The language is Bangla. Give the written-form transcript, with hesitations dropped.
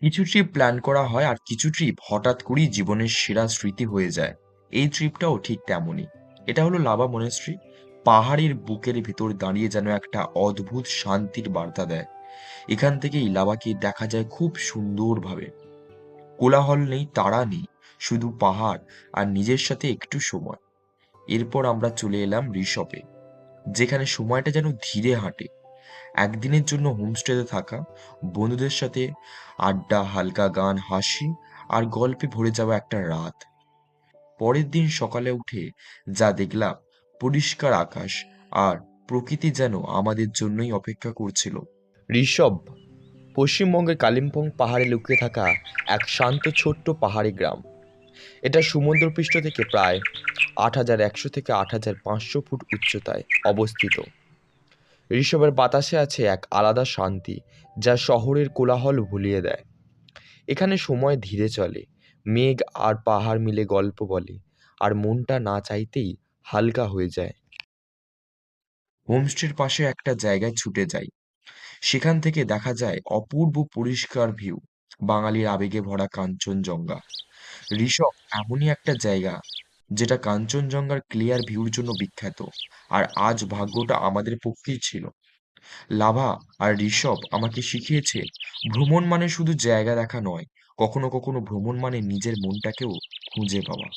কিছু ট্রিপ প্ল্যান করা হয় আর কিছু ট্রিপ হঠাৎ করেই জীবনের সেরা স্মৃতি হয়ে যায়। এই ট্রিপটাও ঠিক তেমনই। এটা হলো লাভা মনেস্ট্রি। পাহাড়ের বুকের ভেতর দাঁড়িয়ে যেন একটা অদ্ভুত শান্তির বার্তা দেয়। এখান থেকেই লাভাকে দেখা যায় খুব সুন্দরভাবে। কোলাহল নেই, তাড়া নেই, শুধু পাহাড় আর নিজের সাথে একটু সময়। এরপর আমরা চলে এলাম ঋষভে, যেখানে সময়টা যেন ধীরে হাঁটে। একদিনের জন্য হোমস্টেতে থাকা, বন্ধুদের সাথে আড্ডা, হালকা গান, হাসি আর গল্পে ভরে যাওয়া একটা রাত। পরের দিন সকালে উঠে যা দেখলাম, পরিষ্কার আকাশ আর প্রকৃতি যেন আমাদের জন্যই অপেক্ষা করছিল। ঋষভ পশ্চিমবঙ্গের কালিম্পং পাহাড়ে লুকিয়ে থাকা এক শান্ত ছোট্ট পাহাড়ি গ্রাম। এটা সমুদ্রপৃষ্ঠ থেকে প্রায় ৮,১০০ থেকে ৮,৫০০ ফুট উচ্চতায় অবস্থিত। ঋষভের বাতাসে আছে এক আলাদা শান্তি, যা শহরের কোলাহল ভুলিয়ে দেয়। এখানে সময় ধীরে চলে, মেঘ আর পাহাড় মিলে গল্প বলে, আর মনটা না চাইতেই হালকা হয়ে যায়। হোমস্টের পাশে একটা জায়গায় ছুটে যাই। সেখান থেকে দেখা যায় অপূর্ব পরিষ্কার ভিউ, বাঙালির আবেগে ভরা কাঞ্চনজঙ্ঘা। ঋষভ এমনই একটা জায়গা যেটা কাঞ্চনজঙ্ঘার ক্লিয়ার ভিউর জন্য বিখ্যাত। আর আজ ভাগ্যটা আমাদের পক্ষেই ছিল। লাভা আর ঋষভ আমাকে শিখিয়েছে, ভ্রমণ মানে শুধু জায়গা দেখা নয়, কখনো কখনো ভ্রমণ মানে নিজের মনটাকেও খুঁজে পাওয়া।